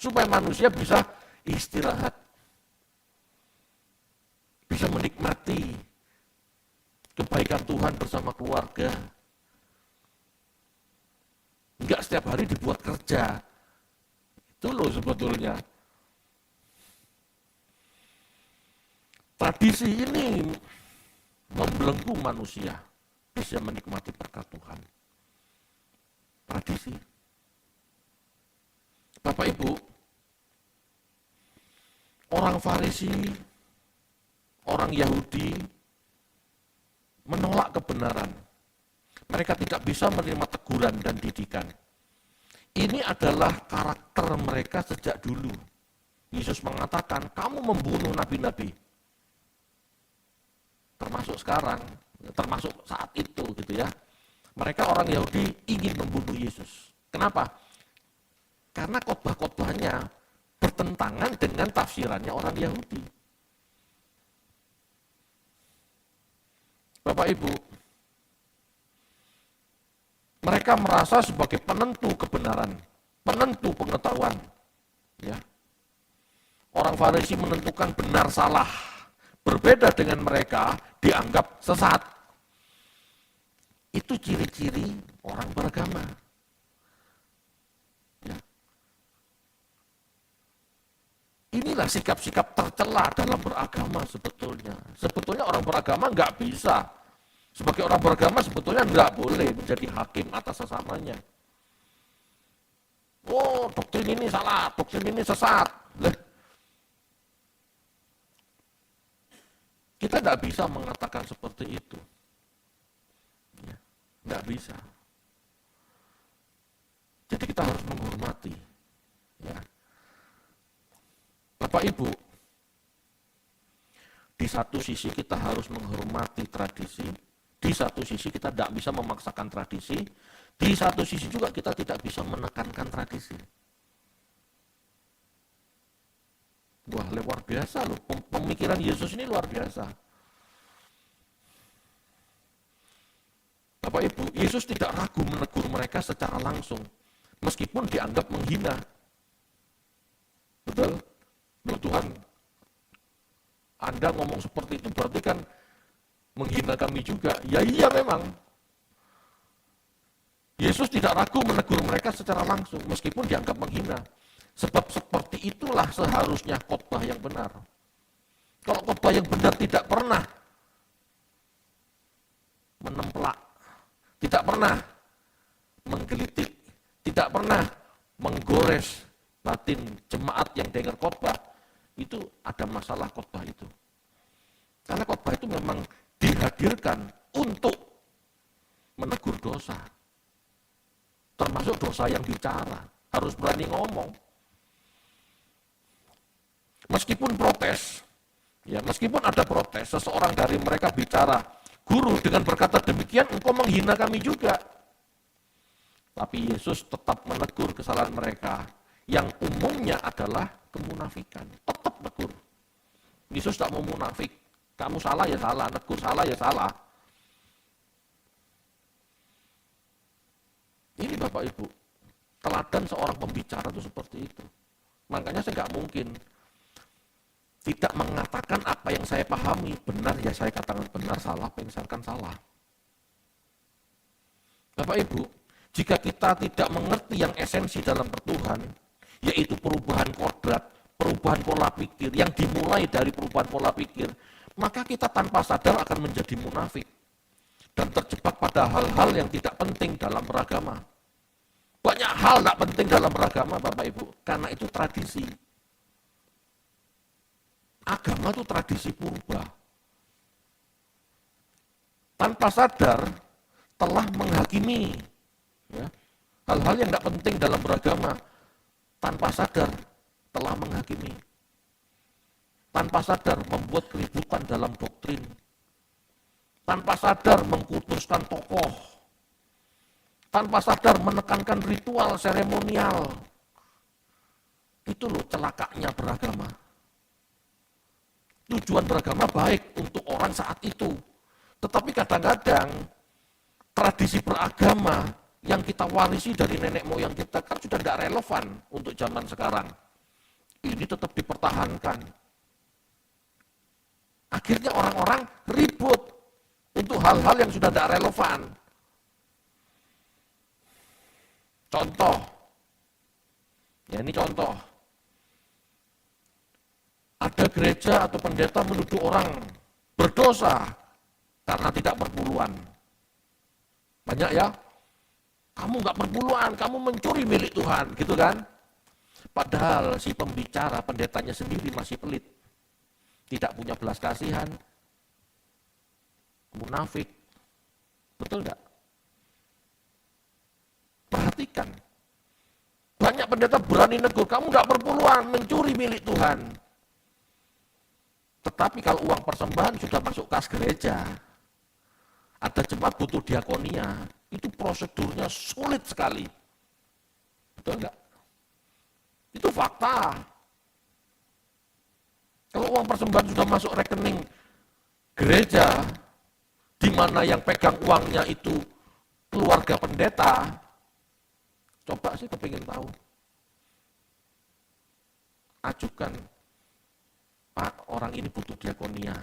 supaya manusia bisa istirahat, bisa menikmati kebaikan Tuhan bersama keluarga. Enggak setiap hari dibuat kerja. Itu loh sebetulnya. Tradisi ini membelenggu manusia bisa menikmati berkat Tuhan. Tradisi. Bapak Ibu, orang Farisi, orang Yahudi menolak kebenaran. Mereka tidak bisa menerima teguran dan didikan. Ini adalah karakter mereka sejak dulu. Yesus mengatakan, kamu membunuh nabi-nabi. Termasuk sekarang, termasuk saat itu gitu ya. Mereka orang Yahudi ingin membunuh Yesus. Kenapa? Karena khotbah-khotbahnya bertentangan dengan tafsirannya orang Yahudi. Bapak Ibu, mereka merasa sebagai penentu kebenaran, penentu pengetahuan. Ya. Orang Farisi menentukan benar salah. Berbeda dengan mereka, dianggap sesat. Itu ciri-ciri orang beragama. Ya. Inilah sikap-sikap tercela dalam beragama sebetulnya. Sebetulnya orang beragama nggak bisa. Sebagai orang beragama sebetulnya nggak boleh menjadi hakim atas sesamanya. Oh, doktrin ini salah, doktrin ini sesat. Kita nggak bisa mengatakan seperti itu. Ya, nggak bisa. Jadi kita harus menghormati. Ya. Bapak Ibu, di satu sisi kita harus menghormati tradisi, di satu sisi kita tidak bisa memaksakan tradisi, di satu sisi juga kita tidak bisa menekankan tradisi. Wah, luar biasa loh, pemikiran Yesus ini luar biasa. Bapak Ibu, Yesus tidak ragu menegur mereka secara langsung, meskipun dianggap menghina. Betul? Loh Tuhan, Anda ngomong seperti itu berarti kan menghina kami juga. Ya iya memang. Yesus tidak ragu menegur mereka secara langsung, meskipun dianggap menghina. Sebab seperti itulah seharusnya khotbah yang benar. Kalau khotbah yang benar tidak pernah menemplak, tidak pernah menggelitik, tidak pernah menggores batin jemaat yang dengar khotbah, itu ada masalah khotbah itu. Karena khotbah itu memang dihadirkan untuk menegur dosa. Termasuk dosa yang bicara, harus berani ngomong. Meskipun protes, ya meskipun ada protes, seseorang dari mereka bicara, guru dengan berkata demikian engkau menghina kami juga. Tapi Yesus tetap menegur kesalahan mereka, yang umumnya adalah kemunafikan. Tetap negur. Yesus tak mau munafik. Kamu salah ya salah, negur salah ya salah. Ini Bapak Ibu, teladan seorang pembicara itu seperti itu. Makanya saya nggak mungkin tidak mengatakan apa yang saya pahami, benar ya saya katakan benar, salah apa yang saya katakan salah. Bapak Ibu, jika kita tidak mengerti yang esensi dalam bertuhan, yaitu perubahan kodrat, perubahan pola pikir, yang dimulai dari perubahan pola pikir, maka kita tanpa sadar akan menjadi munafik dan terjebak pada hal-hal yang tidak penting dalam beragama. Banyak hal tidak penting dalam beragama Bapak Ibu, karena itu tradisi. Agama itu tradisi purba. Tanpa sadar telah menghakimi ya, hal-hal yang tidak penting dalam beragama. Tanpa sadar telah menghakimi. Tanpa sadar membuat keributan dalam doktrin. Tanpa sadar mengkultuskan tokoh. Tanpa sadar menekankan ritual seremonial. Itu loh celakanya beragama. Tujuan beragama baik untuk orang saat itu. Tetapi kadang-kadang tradisi beragama yang kita warisi dari nenek moyang kita kan sudah tidak relevan untuk zaman sekarang. Ini tetap dipertahankan. Akhirnya orang-orang ribut untuk hal-hal yang sudah tidak relevan. Contoh, ya ini contoh. Ada gereja atau pendeta menuduh orang berdosa karena tidak perpuluhan. Banyak ya, kamu nggak perpuluhan, kamu mencuri milik Tuhan, gitu kan? Padahal si pembicara, pendetanya sendiri masih pelit. tidak punya belas kasihan, munafik. Betul enggak? Perhatikan. Banyak pendeta berani negur, kamu enggak berpeluang mencuri milik Tuhan. Tetapi kalau uang persembahan sudah masuk kas gereja, ada jemaat butuh diakonia, itu prosedurnya sulit sekali. Betul enggak? Itu fakta. Kalau uang persembahan sudah masuk rekening gereja, di mana yang pegang uangnya itu keluarga pendeta, coba sih kepingin tahu. Ajukan, Pak, orang ini butuh diakonia.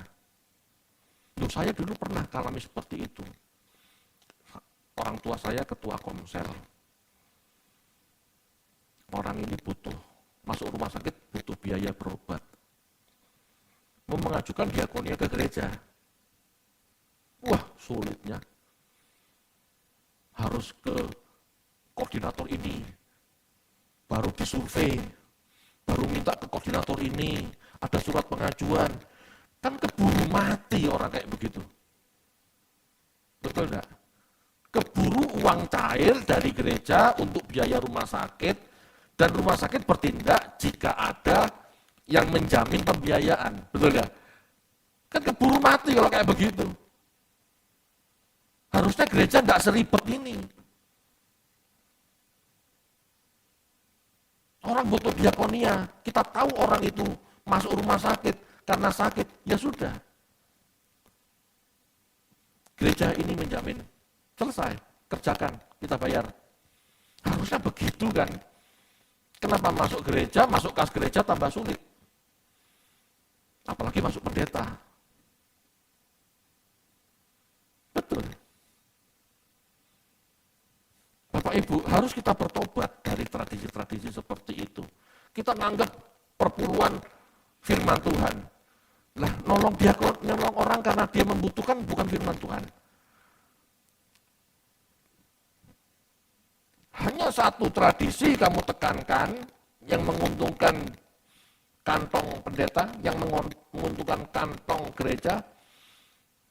Loh, saya dulu pernah alami seperti itu. Orang tua saya ketua komsel. Orang ini butuh, masuk rumah sakit butuh biaya berobat. Mau mengajukan diakonia ke gereja. Wah, sulitnya. Harus ke koordinator ini, baru disurvei, baru minta ke koordinator ini, ada surat pengajuan. Kan keburu mati orang kayak begitu. Betul enggak? Keburu uang cair dari gereja untuk biaya rumah sakit, dan rumah sakit bertindak jika ada yang menjamin pembiayaan. Betul enggak? Kan keburu mati kalau kayak begitu. Harusnya gereja enggak seribet ini. Orang butuh diakonia, kita tahu orang itu masuk rumah sakit karena sakit, ya sudah. Gereja ini menjamin, selesai, kerjakan, kita bayar. Harusnya begitu kan. Kenapa masuk gereja, masuk kas gereja tambah sulit? Apalagi masuk pendeta. Betul. Bapak Ibu, harus kita bertobat dari tradisi-tradisi seperti itu. Kita menganggap perpuluhan firman Tuhan. Lah, nolong orang karena dia membutuhkan bukan firman Tuhan. Hanya satu tradisi kamu tekankan yang menguntungkan kantong pendeta, yang menguntungkan kantong gereja,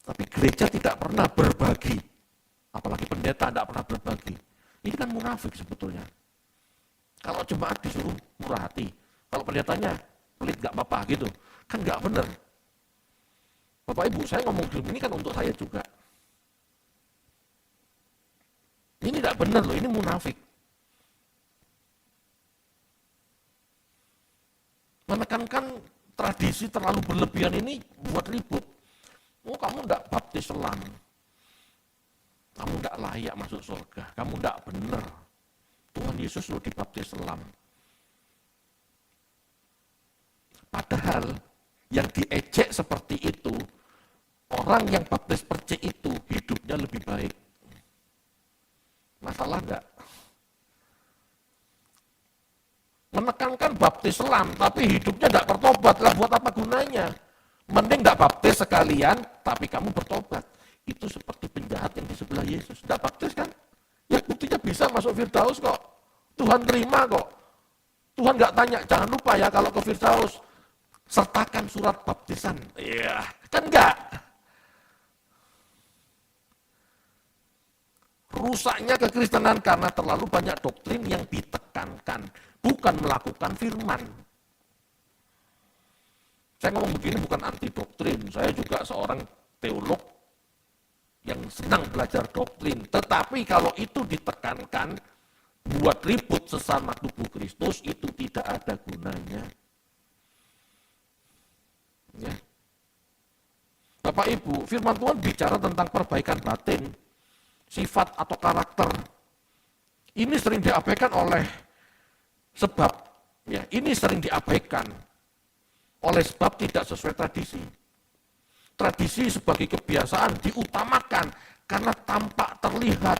tapi gereja tidak pernah berbagi. Apalagi pendeta tidak pernah berbagi. Ini kan munafik sebetulnya. Kalau jemaat disuruh murah hati, kalau pendetanya pelit gak apa-apa gitu, kan gak benar. Bapak Ibu, saya ngomong ini kan untuk saya juga. Ini tidak benar loh, ini munafik. Menekankan tradisi terlalu berlebihan ini buat ribut. Oh, kamu tidak baptis selam. Kamu tidak layak masuk surga. Kamu tidak benar. Tuhan Yesus lo dibaptis selam. Padahal yang diejek seperti itu, orang yang baptis percik itu hidupnya lebih baik. Masalah enggak? Menekankan baptis selam, tapi hidupnya enggak bertobat, lah buat apa gunanya? Mending enggak baptis sekalian, tapi kamu bertobat. Itu seperti penjahat yang di sebelah Yesus. Enggak baptis kan? Ya buktinya bisa masuk Firdaus kok. Tuhan terima kok. Tuhan enggak tanya, jangan lupa ya kalau ke Firdaus, sertakan surat baptisan. Iya, kan enggak? Rusaknya kekristenan karena terlalu banyak doktrin yang ditekankan, bukan melakukan firman. Saya ngomong begini bukan anti doktrin, saya juga seorang teolog yang senang belajar doktrin. Tetapi kalau itu ditekankan, buat ribut sesama tubuh Kristus, itu tidak ada gunanya. Ya. Bapak Ibu, firman Tuhan bicara tentang perbaikan batin, sifat atau karakter. Ini sering diabaikan oleh sebab, ya, ini sering diabaikan oleh sebab tidak sesuai tradisi. Tradisi sebagai kebiasaan diutamakan karena tampak terlihat,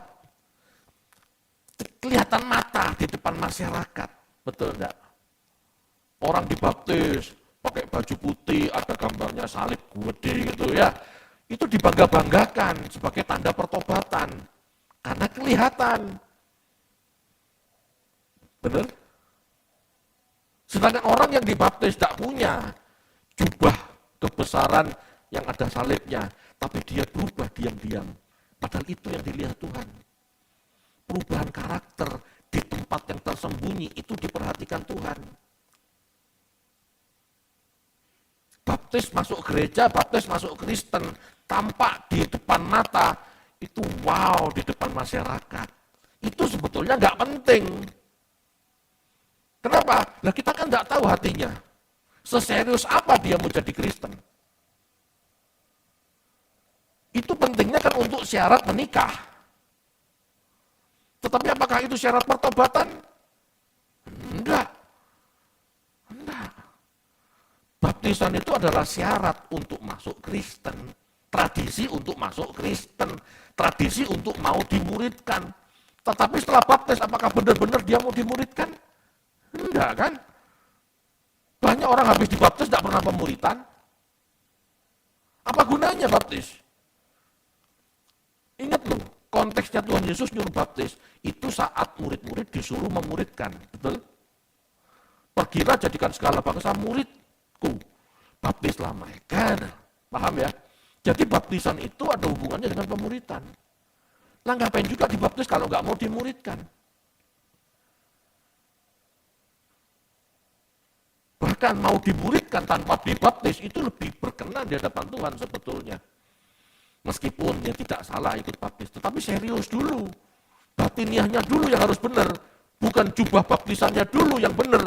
kelihatan mata di depan masyarakat. Betul enggak? Orang dibaptis pakai baju putih, ada gambarnya salib gede gitu ya. Itu dibangga-banggakan sebagai tanda pertobatan. Karena kelihatan. Benar? Sedangkan orang yang dibaptis tidak punya jubah kebesaran yang ada salibnya, tapi dia berubah diam-diam. Padahal itu yang dilihat Tuhan. Perubahan karakter di tempat yang tersembunyi itu diperhatikan Tuhan. Baptis masuk gereja, baptis masuk Kristen, tampak di depan mata, itu wow di depan masyarakat. Itu sebetulnya nggak penting. Kenapa? Nah kita kan nggak tahu hatinya. Seserius apa dia mau jadi Kristen? Itu pentingnya kan untuk syarat menikah. Tetapi apakah itu syarat pertobatan? Enggak. Enggak. Baptisan itu adalah syarat untuk masuk Kristen. Tradisi untuk masuk Kristen. Tradisi untuk mau dimuridkan. Tetapi setelah baptis, apakah benar-benar dia mau dimuridkan? Enggak kan? Banyak orang habis dibaptis tidak pernah pemuritan. Apa gunanya baptis? Ingat loh, konteksnya Tuhan Yesus nyuruh baptis, itu saat murid-murid disuruh memuridkan. Betul? Pergilah jadikan segala bangsa muridku. Baptislah mereka. Paham ya? Jadi baptisan itu ada hubungannya dengan pemuritan. Lah ngapain juga dibaptis kalau nggak mau dimuridkan? Bahkan mau dimuridkan tanpa dibaptis itu lebih berkenan di hadapan Tuhan sebetulnya. Meskipun dia tidak salah ikut baptis, tetapi serius dulu. Batiniahnya dulu yang harus benar, bukan jubah baptisannya dulu yang benar.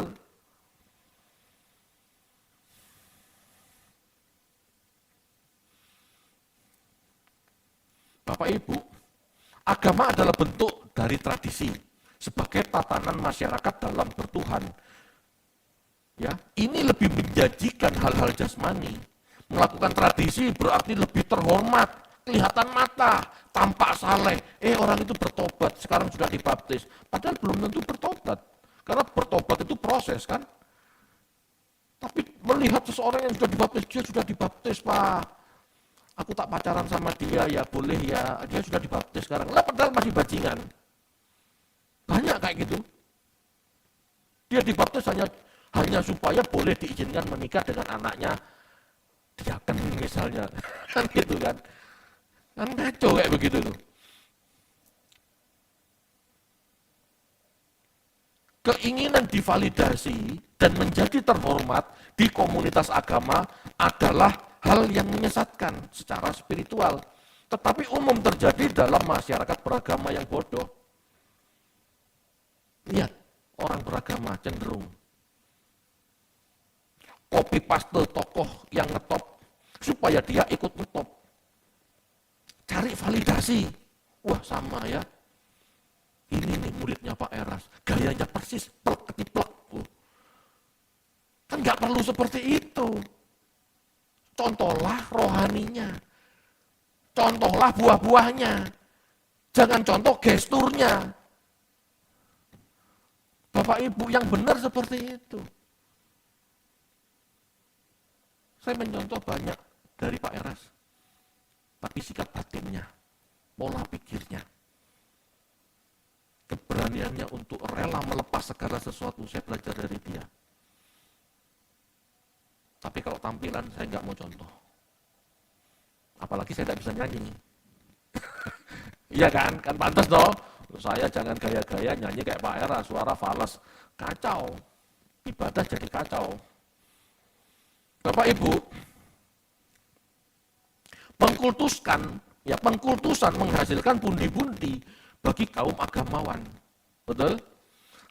Bapak Ibu, agama adalah bentuk dari tradisi sebagai tatanan masyarakat dalam bertuhan. Ya, ini lebih menjanjikan hal-hal jasmani. Melakukan tradisi berarti lebih terhormat, kelihatan mata, tampak saleh. Orang itu bertobat, sekarang sudah dibaptis. Padahal belum tentu bertobat. Karena bertobat itu proses kan. Tapi melihat seseorang yang sudah dibaptis, dia sudah dibaptis Pak. Aku tak pacaran sama dia, ya boleh ya. Dia sudah dibaptis sekarang. Lah padahal masih bajingan. Banyak kayak gitu. Dia dibaptis hanya supaya boleh diizinkan menikah dengan anaknya diaken misalnya. Kan gitu kan. Kan ngaco kayak begitu tuh. Keinginan divalidasi dan menjadi terhormat di komunitas agama adalah hal yang menyesatkan secara spiritual. Tetapi umum terjadi dalam masyarakat beragama yang bodoh. Lihat, orang beragama cenderung copy paste tokoh yang ngetop supaya dia ikut ngetop. Cari validasi. Wah sama ya. Ini nih muridnya Pak Eras. Gayanya persis, plek-ketiplek. Kan nggak perlu seperti itu. Contohlah rohaninya. Contohlah buah-buahnya. Jangan contoh gesturnya. Bapak Ibu yang benar seperti itu. Saya mencontoh banyak dari Pak Eras. Tapi sikap batinnya, pola pikirnya, keberaniannya untuk rela melepas segala sesuatu, saya belajar dari dia. Tapi kalau tampilan saya nggak mau contoh. Apalagi saya tidak bisa nyanyi. Iya kan pantas dong. Saya jangan gaya-gaya nyanyi kayak Pak Eras, suara fals, kacau. Ibadah jadi kacau. Bapak Ibu, pengkultusan menghasilkan pundi-pundi bagi kaum agamawan. Betul?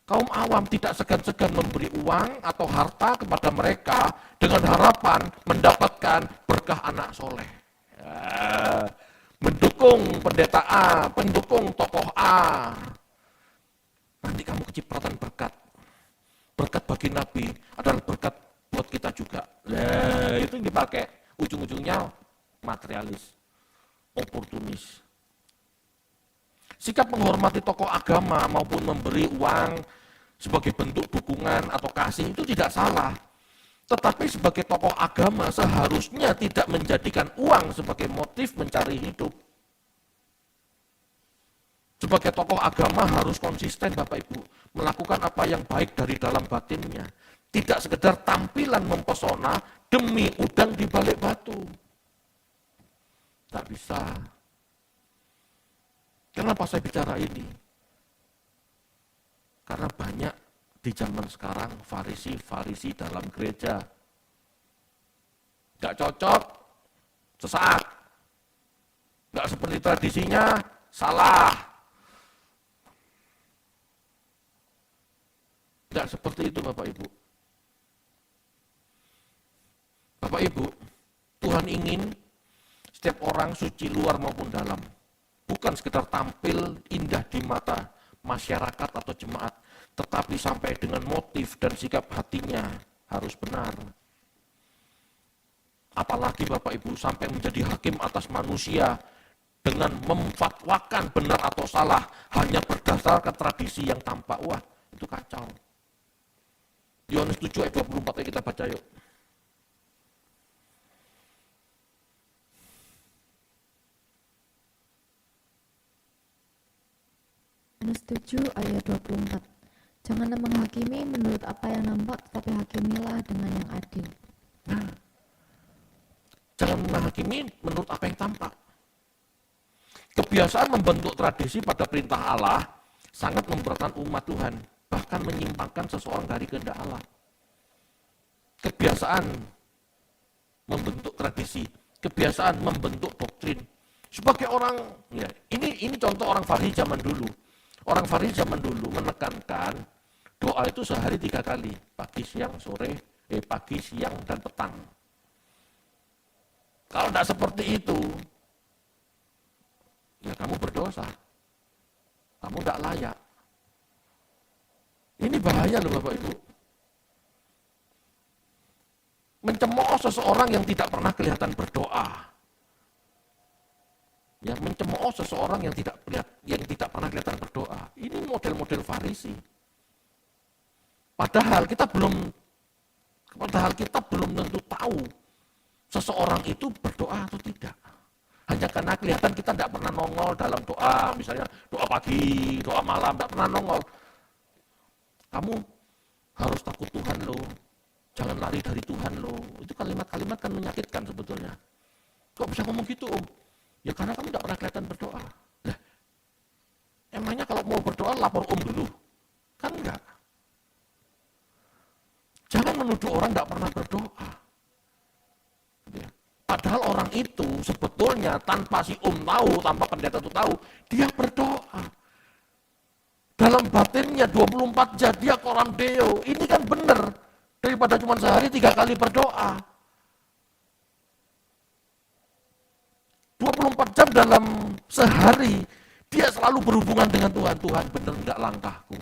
Kaum awam tidak segan-segan memberi uang atau harta kepada mereka dengan harapan mendapatkan berkah anak soleh. Ya, mendukung pendeta A, pendukung tokoh A. Nanti kamu kecipratan berkat. Berkat bagi Nabi adalah berkat buat kita juga. Nah, itu yang dipakai. Ujung-ujungnya materialis, oportunis. Sikap menghormati tokoh agama maupun memberi uang sebagai bentuk dukungan atau kasih itu tidak salah. Tetapi sebagai tokoh agama seharusnya tidak menjadikan uang sebagai motif mencari hidup. Sebagai tokoh agama harus konsisten Bapak Ibu, melakukan apa yang baik dari dalam batinnya. Tidak sekedar tampilan mempesona demi udang di balik batu. Tak bisa. Kenapa saya bicara ini? Karena banyak di zaman sekarang farisi dalam gereja. Gak cocok, sesat. Gak seperti tradisinya, salah. Gak seperti itu Bapak Ibu. Bapak Ibu, Tuhan ingin setiap orang suci luar maupun dalam. Bukan sekedar tampil indah di mata masyarakat atau jemaat, tetapi sampai dengan motif dan sikap hatinya harus benar. Apalagi Bapak Ibu sampai menjadi hakim atas manusia dengan memfatwakan benar atau salah hanya berdasarkan tradisi yang tampak. Wah, itu kacau. Yohanes 7 ayat 24 kita baca yuk. Yohanes 7 ayat 24. Janganlah menghakimi menurut apa yang nampak, tetapi hakimilah dengan yang adil. Nah, jangan menghakimi menurut apa yang tampak. Kebiasaan membentuk tradisi pada perintah Allah sangat memberatkan umat Tuhan, bahkan menyimpangkan seseorang dari kehendak Allah. Kebiasaan membentuk tradisi, kebiasaan membentuk doktrin. Sebagai orang, ya, ini contoh orang Farisi zaman dulu. Orang Farisi zaman dulu menekankan doa itu sehari 3 kali, pagi, siang, sore, pagi, siang, dan petang. Kalau tidak seperti itu, ya kamu berdosa. Kamu tidak layak. Ini bahaya loh Bapak Ibu. Mencemooh seseorang yang tidak pernah kelihatan berdoa. Ya, mencemooh seseorang yang tidak pernah kelihatan berdoa. Ini model-model Farisi. Padahal kita belum tentu tahu seseorang itu berdoa atau tidak. Hanya karena kelihatan kita tidak pernah nongol dalam doa, misalnya doa pagi, doa malam, tidak pernah nongol. Kamu harus takut Tuhan loh, jangan lari dari Tuhan loh. Itu kalimat-kalimat kan menyakitkan sebetulnya. Kok bisa ngomong gitu Om? Ya karena kamu tidak pernah kelihatan berdoa. Nah, emangnya kalau mau berdoa lapor Om dulu? Kan enggak. Jangan menuduh orang tidak pernah berdoa. Ya. Padahal orang itu sebetulnya tanpa si tahu, tanpa pendeta itu tahu, dia berdoa. Dalam batinnya 24 jam dia koram deo. Ini kan benar. Daripada cuma sehari 3 kali berdoa. 24 jam dalam sehari dia selalu berhubungan dengan Tuhan. Tuhan benar enggak langkahku.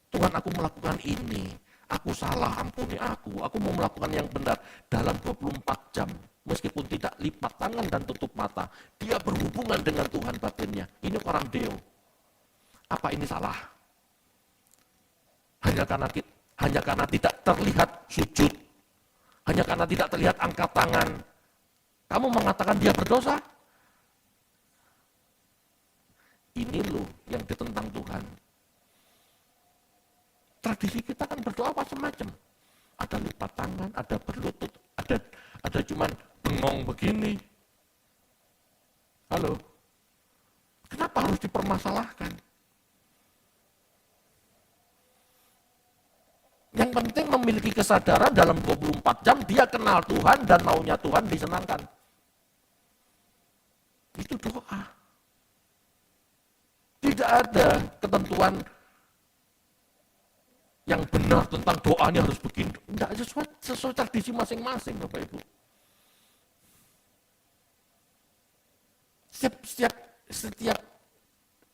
Tuhan aku melakukan ini. Aku salah, ampuni aku. Aku mau melakukan yang benar dalam 24 jam. Meskipun tidak lipat tangan dan tutup mata. Dia berhubungan dengan Tuhan batinnya. Ini orang deo. Apa ini salah? Hanya karena tidak terlihat sujud. Hanya karena tidak terlihat angkat tangan. Kamu mengatakan dia berdosa? Ini loh yang ditentang Tuhan. Tradisi kita kan berdoa macam-macam. Ada lipat tangan, ada berlutut, ada cuman bengong begini. Halo? Kenapa harus dipermasalahkan? Yang penting memiliki kesadaran dalam 24 jam dia kenal Tuhan dan maunya Tuhan disenangkan. Itu doa. Tidak ada ketentuan yang benar tentang doanya harus begini. Tidak, sesuai tradisi masing-masing Bapak Ibu.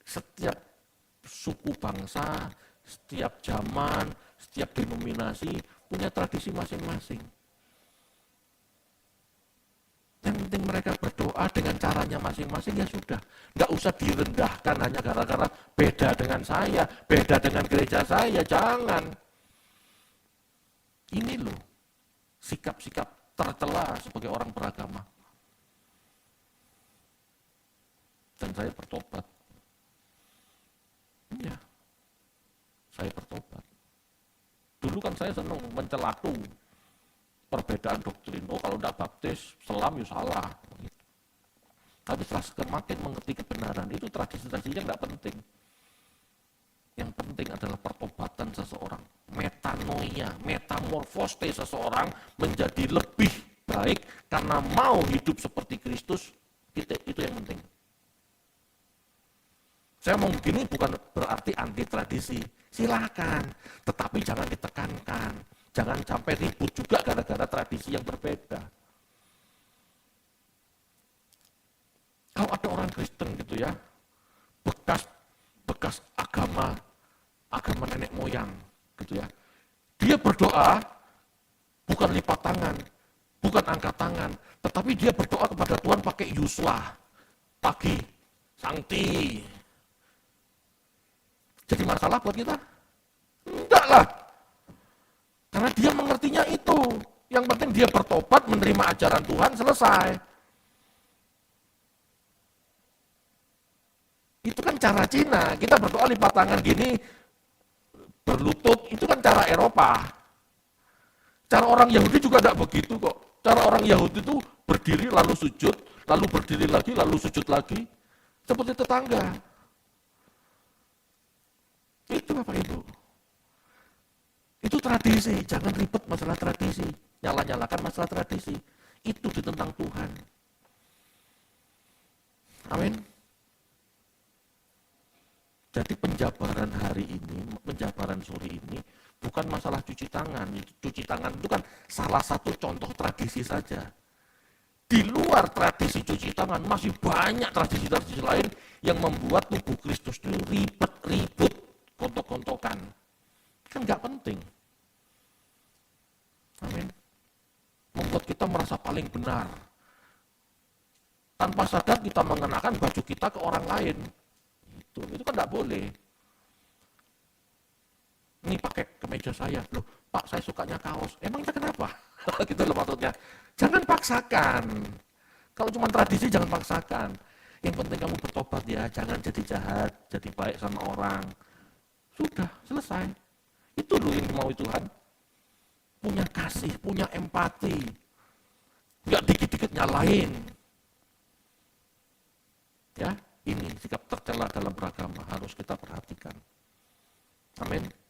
Setiap suku bangsa, setiap zaman, setiap denominasi punya tradisi masing-masing. Yang penting mereka berdoa dengan caranya masing-masing ya sudah. Nggak usah direndahkan hanya gara-gara beda dengan saya, beda dengan gereja saya, jangan. Ini loh sikap-sikap tercela sebagai orang beragama. Dan saya bertobat. Ya, saya bertobat. Dulu kan saya senang mencela perbedaan doktrin. Oh kalau tidak baptis, selam ya salah. Tapi setelah semakin mengerti kebenaran, itu tradisi-tradisinya nggak penting. Yang penting adalah pertobatan seseorang, metanoia, metamorfose seseorang menjadi lebih baik karena mau hidup seperti Kristus, itu yang penting. Saya mau begini bukan berarti anti tradisi, silakan, tetapi jangan ditekankan, jangan sampai ribut juga gara-gara tradisi yang berbeda. Kalau ada orang Kristen gitu ya, bekas agama nenek moyang gitu ya. Dia berdoa bukan lipat tangan, bukan angkat tangan, tetapi dia berdoa kepada Tuhan pakai yuswa pagi, sancti. Jadi masalah buat kita? Enggak lah. Karena dia mengertinya itu. Yang penting dia bertobat, menerima ajaran Tuhan, selesai. Itu kan cara Cina, kita berdoa lipat tangan gini, berlutut, itu kan cara Eropa. Cara orang Yahudi juga tidak begitu kok. Cara orang Yahudi itu berdiri lalu sujud, lalu berdiri lagi, lalu sujud lagi. Seperti tetangga. Itu Bapak Ibu. Itu tradisi, jangan ribet masalah tradisi. Nyala-nyalakan masalah tradisi. Itu ditentang Tuhan. Amin. Jadi penjabaran hari ini, penjabaran sore ini, bukan masalah cuci tangan. Cuci tangan itu kan salah satu contoh tradisi saja. Di luar tradisi cuci tangan, masih banyak tradisi-tradisi lain yang membuat tubuh Kristus itu ribet-ribut, kontok-kontokan. Kan nggak penting. Amin. Membuat kita merasa paling benar. Tanpa sadar kita mengenakan baju kita ke orang lain. Itu kan nggak boleh. Ini pakai kemeja saya, loh Pak saya sukanya kaos, emangnya kenapa? Gitu loh maksudnya. Jangan paksakan. Kalau cuma tradisi jangan paksakan. Yang penting kamu bertobat ya, jangan jadi jahat, jadi baik sama orang. Sudah, selesai. Itu loh yang mau Tuhan. Punya kasih, punya empati. Nggak dikit-dikit nyalain. Ya, ini sikap tercela dalam beragama harus kita perhatikan. Amin.